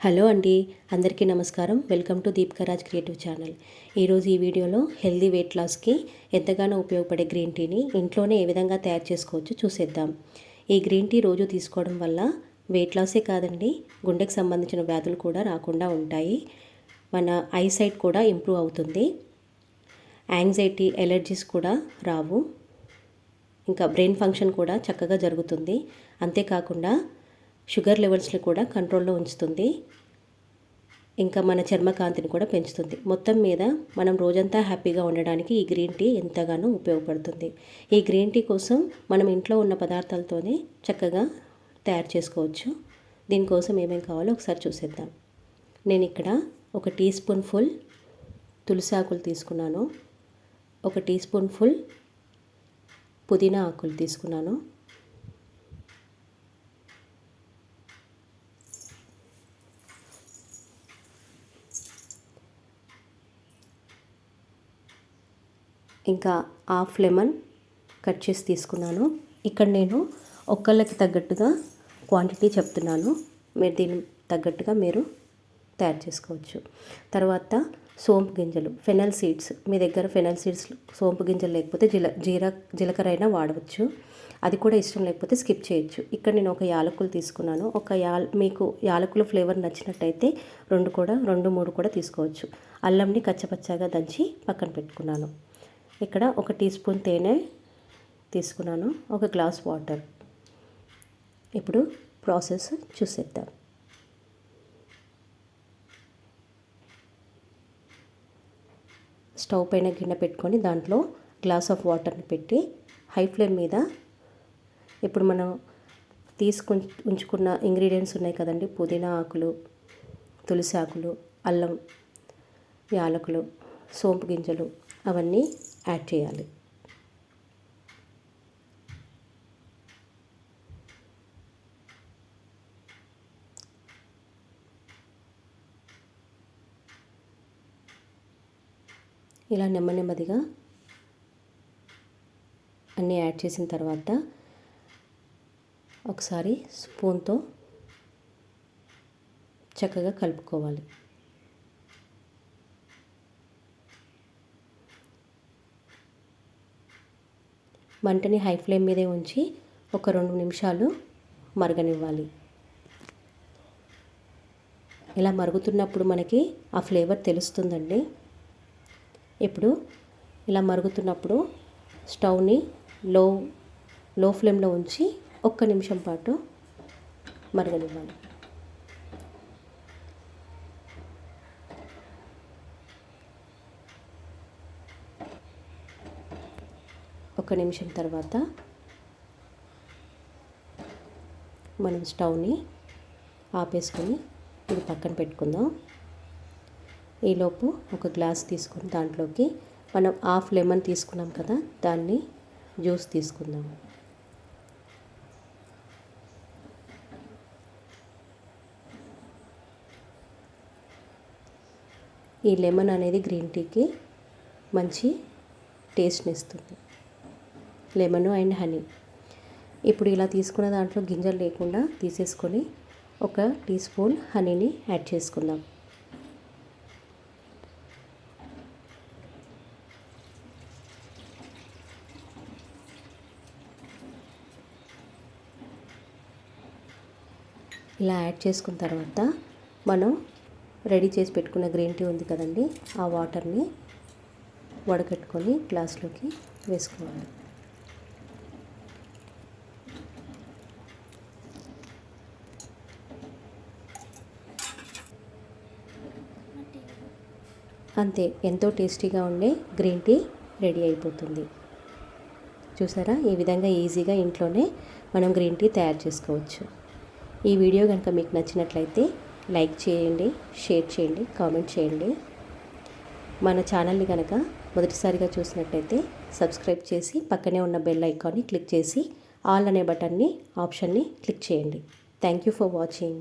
Hello అండి, అందరికీ నమస్కారం. Welcome to Deepakraj creative channel. ఈరోజు ఈ వీడియోలో హెల్దీ వెయిట్ లాస్కి ఎంతగానో ఉపయోగపడే గ్రీన్ టీని ఇంట్లోనే ఏ విధంగా తయారు చేసుకోవచ్చో చూసేద్దాం. ఈ గ్రీన్ టీ రోజు తీసుకోవడం వల్ల వెయిట్ లాసే కాదండి, గుండెకి సంబంధించిన వ్యాధులు కూడా రాకుండా ఉంటాయి. మన ఐసైట్ కూడా ఇంప్రూవ్ అవుతుంది. యాంగ్జైటీ, ఎలర్జీస్ కూడా రావు. ఇంకా బ్రెయిన్ ఫంక్షన్ కూడా చక్కగా జరుగుతుంది. అంతేకాకుండా షుగర్ లెవెల్స్ని కూడా కంట్రోల్లో ఉంచుతుంది. ఇంకా మన చర్మకాంతిని కూడా పెంచుతుంది. మొత్తం మీద మనం రోజంతా హ్యాపీగా ఉండడానికి ఈ గ్రీన్ టీ ఎంతగానో ఉపయోగపడుతుంది. ఈ గ్రీన్ టీ కోసం మనం ఇంట్లో ఉన్న పదార్థాలతోనే చక్కగా తయారు చేసుకోవచ్చు. దీనికోసం ఏమేమి కావాలో ఒకసారి చూసేద్దాం. నేను ఇక్కడ 1 టీ స్పూన్ ఫుల్ తులసి ఆకులు తీసుకున్నాను. 1 టీ స్పూన్ ఫుల్ పుదీనా ఆకులు తీసుకున్నాను. ఇంకా హాఫ్ లెమన్ కట్ చేసి తీసుకున్నాను. ఇక్కడ నేను ఒక్కళ్ళకి తగ్గట్టుగా క్వాంటిటీ చెప్తున్నాను. మీరు దీనికి తగ్గట్టుగా మీరు తయారు చేసుకోవచ్చు. తర్వాత సోంపు గింజలు, ఫెనల్ సీడ్స్. మీ దగ్గర ఫెనల్ సీడ్స్, సోంపు గింజలు లేకపోతే జీలకర్ర అయినా వాడవచ్చు. అది కూడా ఇష్టం లేకపోతే స్కిప్ చేయొచ్చు. ఇక్కడ నేను 1 యాలకులు తీసుకున్నాను. మీకు యాలకుల ఫ్లేవర్ నచ్చినట్టయితే 2, 3 కూడా తీసుకోవచ్చు. అల్లంని కచ్చపచ్చగా దంచి పక్కన పెట్టుకున్నాను. ఇక్కడ 1 టీ స్పూన్ తేనె తీసుకున్నాను. 1 గ్లాస్ వాటర్. ఇప్పుడు ప్రాసెస్ చూసేద్దాం. స్టవ్ పైన గిన్నె పెట్టుకొని దాంట్లో గ్లాస్ ఆఫ్ వాటర్ని పెట్టి హై ఫ్లేమ్ మీద ఇప్పుడు మనం ఉంచుకున్న ఇంగ్రీడియంట్స్ ఉన్నాయి కదండి, పుదీనా ఆకులు, తులసి ఆకులు, అల్లం, యాలకులు, సోంపు గింజలు అవన్నీ యాడ్ చేయాలి. ఇలా నెమ్మదిగా అన్నీ యాడ్ చేసిన తర్వాత ఒకసారి స్పూన్తో చక్కగా కలుపుకోవాలి. మంటని హై ఫ్లేమ్ మీదే ఉంచి ఒక 2 నిమిషాలు మరగనివ్వాలి. ఇలా మరుగుతున్నప్పుడు మనకి ఆ ఫ్లేవర్ తెలుస్తుందండి. ఇప్పుడు ఇలా మరుగుతున్నప్పుడు స్టవ్ని లో ఫ్లేమ్లో ఉంచి 1 నిమిషం పాటు మరగనివ్వాలి. ఒక నిమిషం తర్వాత మనం స్టవ్ని ఆపేసుకొని ఇది పక్కన పెట్టుకుందాం. ఈలోపు 1 గ్లాస్ తీసుకొని దాంట్లోకి మనం హాఫ్ లెమన్ తీసుకున్నాం కదా, దాన్ని జ్యూస్ తీసుకుందాం. ఈ లెమన్ అనేది గ్రీన్ టీకి మంచి టేస్ట్ని ఇస్తుంది. Lemon and honey. ఇప్పుడు ఇలా తీసుకున్న దాంట్లో గింజలు లేకుండా తీసేసుకొని 1 టీ స్పూన్ హనీని యాడ్ చేసుకుందాం. ఇలా యాడ్ చేసుకున్న తర్వాత మనం రెడీ చేసి పెట్టుకున్న గ్రీన్ టీ ఉంది కదండి, ఆ వాటర్ని వడకట్టుకొని గ్లాస్లోకి వేసుకోవాలి. అంతే, ఎంతో టేస్టీగా ఉండే గ్రీన్ టీ రెడీ అయిపోతుంది. చూసారా, ఈ విధంగా ఈజీగా ఇంట్లోనే మనం గ్రీన్ టీ తయారు చేసుకోవచ్చు. ఈ వీడియో కనుక మీకు నచ్చినట్లయితే లైక్ చేయండి, షేర్ చేయండి, కామెంట్ చేయండి. మన ఛానల్ని కనుక మొదటిసారిగా చూసినట్లయితే సబ్స్క్రైబ్ చేసి పక్కనే ఉన్న బెల్ ఐకాన్ని క్లిక్ చేసి ఆల్ అనే ఆప్షన్ని క్లిక్ చేయండి. Thank you for watching.